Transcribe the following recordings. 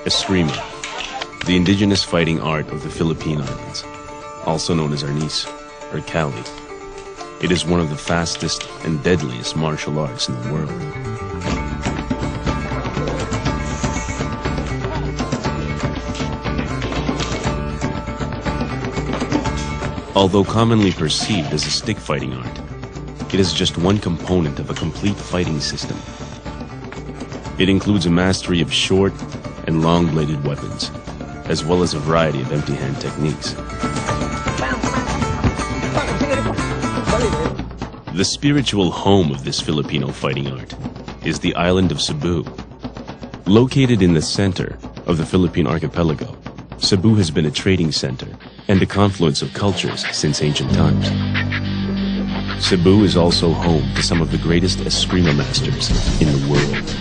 Eskrima, the indigenous fighting art of the Philippine Islands, also known as Arnis or Kali. It is one of the fastest and deadliest martial arts in the world. Although commonly perceived as a stick fighting art, it is just one component of a complete fighting system. It includes a mastery of short and long-bladed weapons, as well as a variety of empty hand techniques. The spiritual home of this Filipino fighting art is the island of Cebu. Located in the center of the Philippine archipelago, Cebu has been a trading center and a confluence of cultures since ancient times. Cebu is also home to some of the greatest Eskrima masters in the world.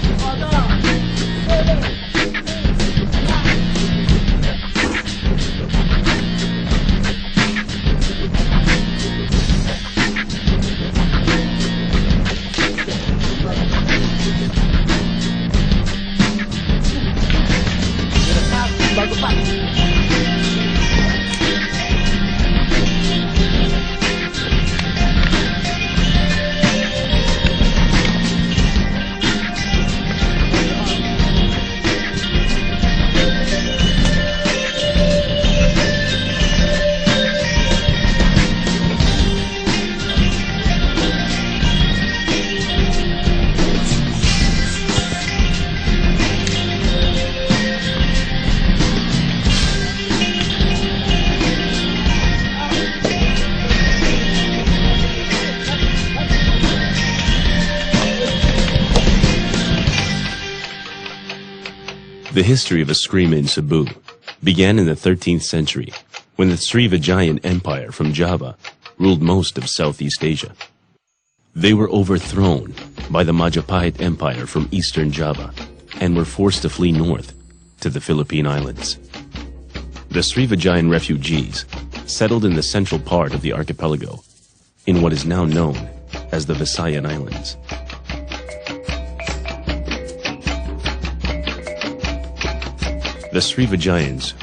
The history of Eskrima in Cebu began in the 13th century when the Srivijayan Empire from Java ruled most of Southeast Asia. They were overthrown by the Majapahit Empire from eastern Java and were forced to flee north to the Philippine Islands. The Srivijayan refugees settled in the central part of the archipelago in what is now known as the Visayan Islands. The Srivijayans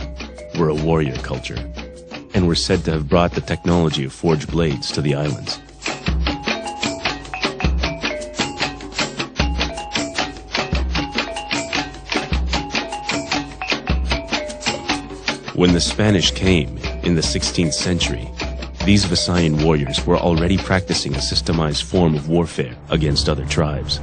were a warrior culture and were said to have brought the technology of forged blades to the islands. When the Spanish came in the 16th century, these Visayan warriors were already practicing a systemized form of warfare against other tribes.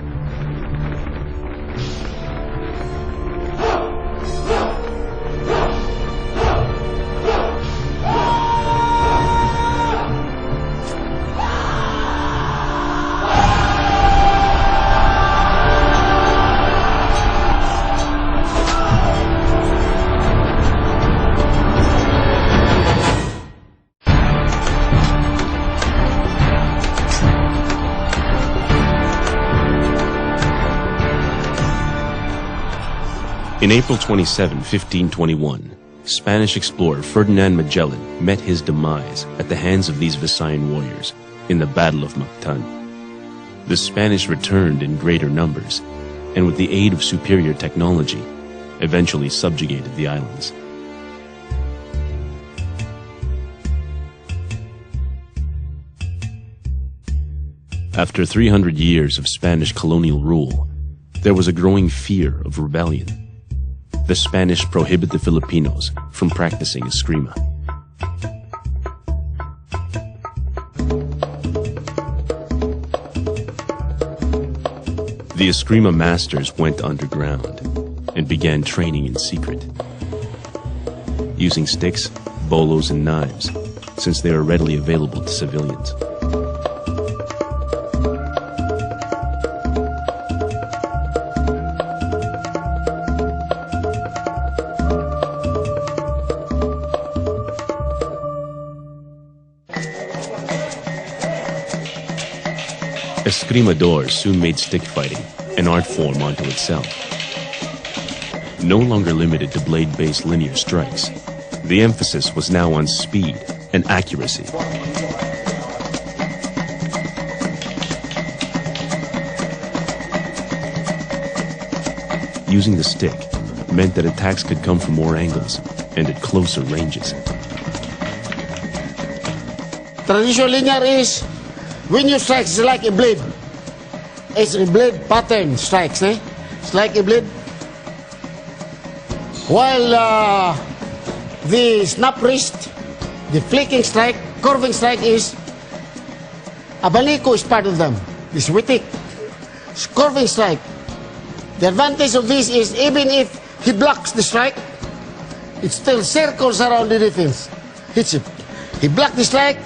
In April 27, 1521, Spanish explorer Ferdinand Magellan met his demise at the hands of these Visayan warriors in the Battle of Mactan. The Spanish returned in greater numbers, and with the aid of superior technology, eventually subjugated the islands. After 300 years of Spanish colonial rule, there was a growing fear of rebellion. The Spanish prohibited the Filipinos from practicing Eskrima. The Eskrima masters went underground and began training in secret, using sticks, bolos, and knives, since they are readily available to civilians. Escrimadores soon made stick fighting an art form unto itself. No longer limited to blade-based linear strikes, the emphasis was now on speed and accuracy. Using the stick, meant that attacks could come from more angles and at closer ranges. Traditional linear is when you strike, it's like a blade. It's a blade pattern strikes, eh? It's like a blade. While the snap wrist, the flicking strike, curving strike is, abanico is part of them. This witik, curving strike. The advantage of this is even if he blocks the strike, it still circles around the defense. Hits it. He blocked the strike,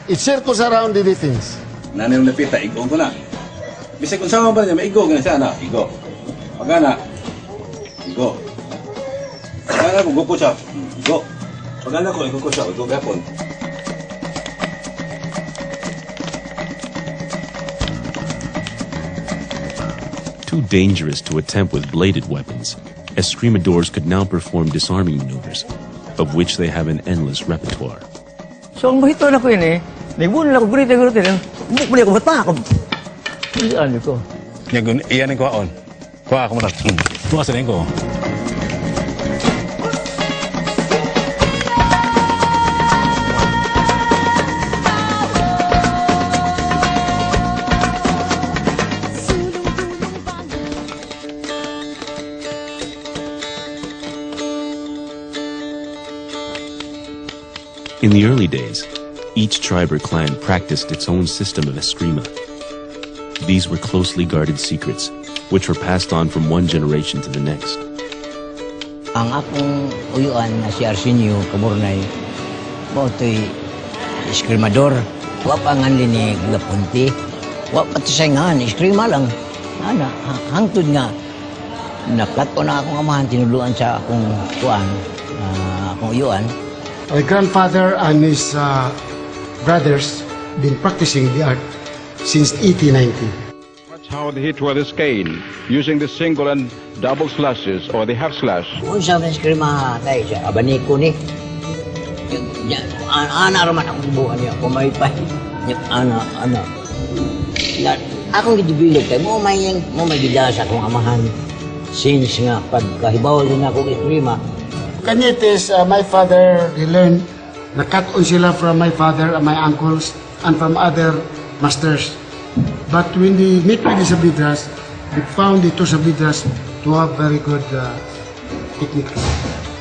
it circles around the defense. Nanay yung napita, igog ko na. Bisay kung saan ba niya, maigog na siya na. Igog. Pagana. Igog. Pagana ko, igog ko siya. Igog. Pagana ko, igog ko siya. Igog gapon. Too dangerous to attempt with bladed weapons, escrimadores could now perform disarming maneuvers, of which they have an endless repertoire. So, ang bahito na ko yun eh. Naibunan ako, gurita. Buk mo niya ako, ba't pa ako? Ano ko? Iyan ko on. Kuha ako muna. Tuwa sa rin ko. In the early days, each tribe or clan practiced its own system of eskrima. These were closely guarded secrets, which were passed on from one generation to the next. Ang akong uyuan na si Arsenio Camurnay, mo ito'y eskrimador. Wa pa nga ni Gapunti. Wa pa ito siya nga, eskrima lang. Ana, hangtod nga. Naplato na akong amahan, tinuluan sa akong kuan, akong uyuan. My grandfather and his brothers been practicing the art since 1890. Watch how they hit with the scale, using the single and double slashes or the half slash. Kung sa eskrima tayo siya, abaniko ni. Ana raman akong buwan niya, kumaypay. Ana. Akong gidibilog tayo, mo may gidasa akong amahan. Since nga, pagkahibaw din akong eskrima, Cañetes, my father, he learned, nakat-on sila from my father and my uncles and from other masters. But when they meet with the Sabidras, they found the two Sabidras to have very good technique.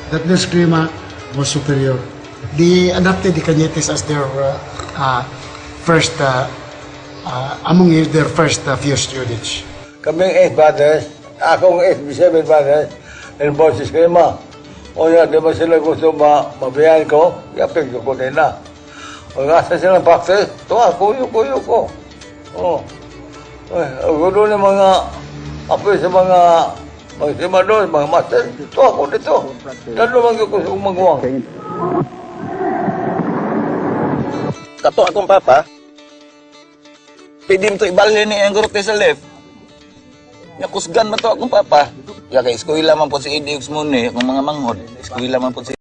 That the Eskrima was superior. They adopted the Cañetes as their first, among their first few students. Kaming 8 brothers, akong 7 brothers, involved sa Eskrima. O yan, di ba sila gusto mabayan ko? Yapin ko nila. O nasa silang practice, tuwa, kuyo ko. O. Gusto ng mga apoy sa mga simador, mga master, tuwa ko dito. Lalo man ko sa umangwang. Kato akong papa, pwede mo ito ibalhin niya ang gurute sa left. Nakusgan mo ito akong papa. Kaya kay eskwela man po si Idi Uxmune, kung mga manghod. Eskwela man po si